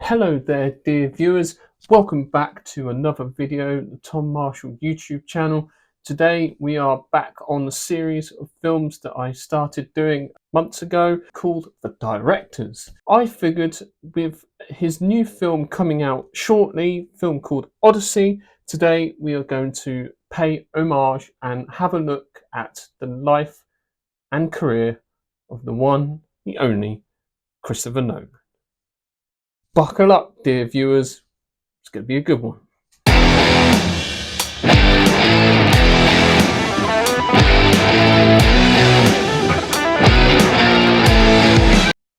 Hello there, dear viewers. Welcome back to another video on the Tom Marshall YouTube channel. Today we are back on the series of films that I started doing months ago called The Directors. I figured with his new film coming out shortly, a film called Odyssey, today we are going to pay homage and have a look at the life and career of the one, the only, Christopher Nolan. Buckle up, dear viewers. It's going to be a good one.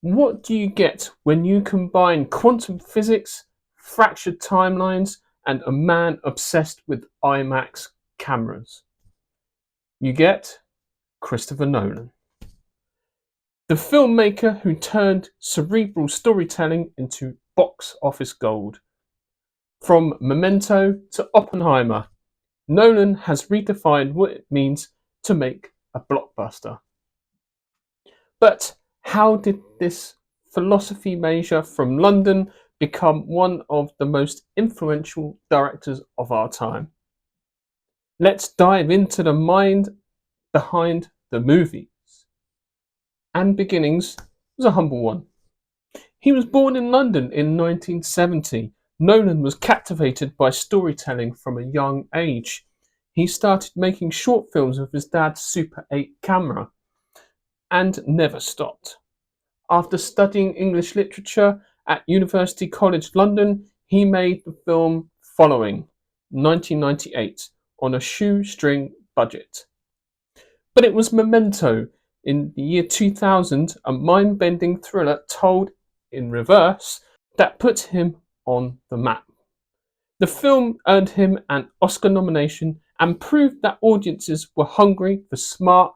What do you get when you combine quantum physics, fractured timelines, and a man obsessed with IMAX cameras? You get Christopher Nolan, the filmmaker who turned cerebral storytelling into box office gold. From Memento to Oppenheimer, Nolan has redefined what it means to make a blockbuster. But how did this philosophy major from London become one of the most influential directors of our time? Let's dive into the mind behind the movies. And beginnings was a humble one. He was born in London in 1970. Nolan was captivated by storytelling from a young age. He started making short films with his dad's Super 8 camera and never stopped. After studying English literature at University College London, he made the film Following, 1998, on a shoestring budget. But it was Memento, in the year 2000, a mind-bending thriller told in reverse, that put him on the map. The film earned him an Oscar nomination and proved that audiences were hungry for smart,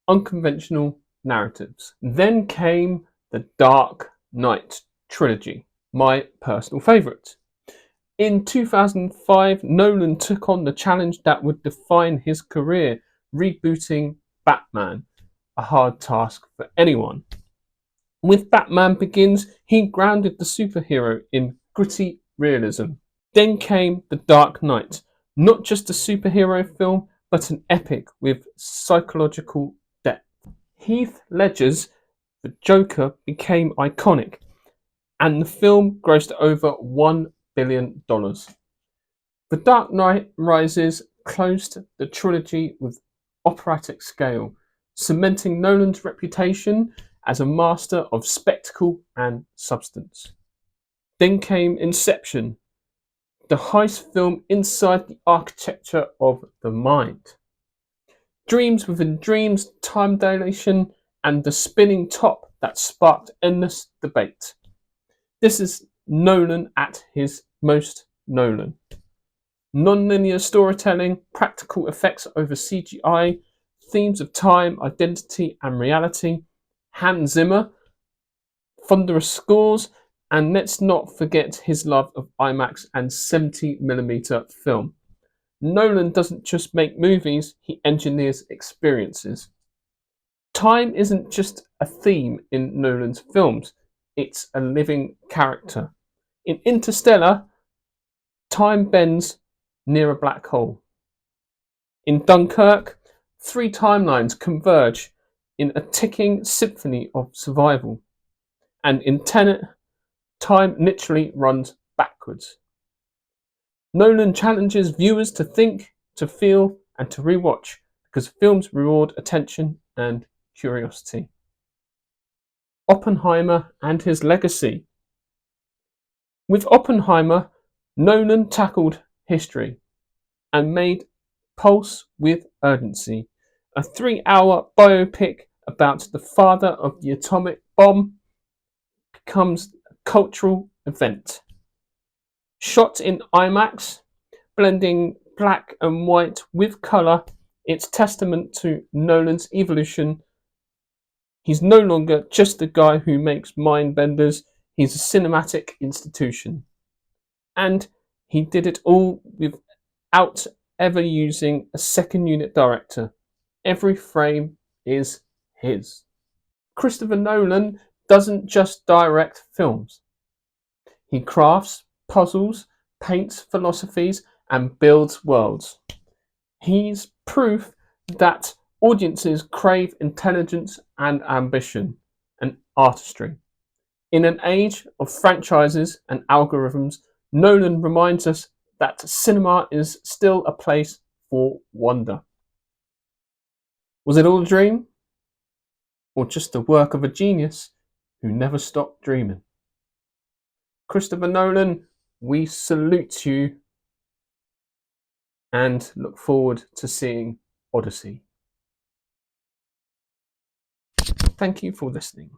unconventional narratives. Then came the Dark Knight trilogy, my personal favourite. In 2005, Nolan took on the challenge that would define his career, rebooting Batman, a hard task for anyone. With Batman Begins, he grounded the superhero in gritty realism. Then came The Dark Knight, not just a superhero film, but an epic with psychological depth. Heath Ledger's The Joker became iconic, and the film grossed over $1 billion. The Dark Knight Rises closed the trilogy with operatic scale, cementing Nolan's reputation as a master of spectacle and substance. Then came Inception, the heist film inside the architecture of the mind. Dreams within dreams, time dilation, and the spinning top that sparked endless debate. This is Nolan at his most Nolan. Non-linear storytelling, practical effects over CGI, themes of time, identity, and reality. Hans Zimmer, thunderous scores, and let's not forget his love of IMAX and 70mm film. Nolan doesn't just make movies, he engineers experiences. Time isn't just a theme in Nolan's films, it's a living character. In Interstellar, time bends near a black hole. In Dunkirk, 3 timelines converge in a ticking symphony of survival. And in Tenet, time literally runs backwards. Nolan challenges viewers to think, to feel, and to rewatch, because films reward attention and curiosity. Oppenheimer and his legacy. With Oppenheimer, Nolan tackled history and made pulse with urgency. A 3-hour biopic about the father of the atomic bomb becomes a cultural event. Shot in IMAX, blending black and white with colour, it's testament to Nolan's evolution. He's no longer just a guy who makes mind benders, he's a cinematic institution. And he did it all without ever using a second unit director. Every frame is his. Christopher Nolan doesn't just direct films. He crafts puzzles, paints philosophies, and builds worlds. He's proof that audiences crave intelligence and ambition and artistry. In an age of franchises and algorithms, Nolan reminds us that cinema is still a place for wonder. Was it all a dream? Or just the work of a genius who never stopped dreaming? Christopher Nolan, we salute you and look forward to seeing Odyssey. Thank you for listening.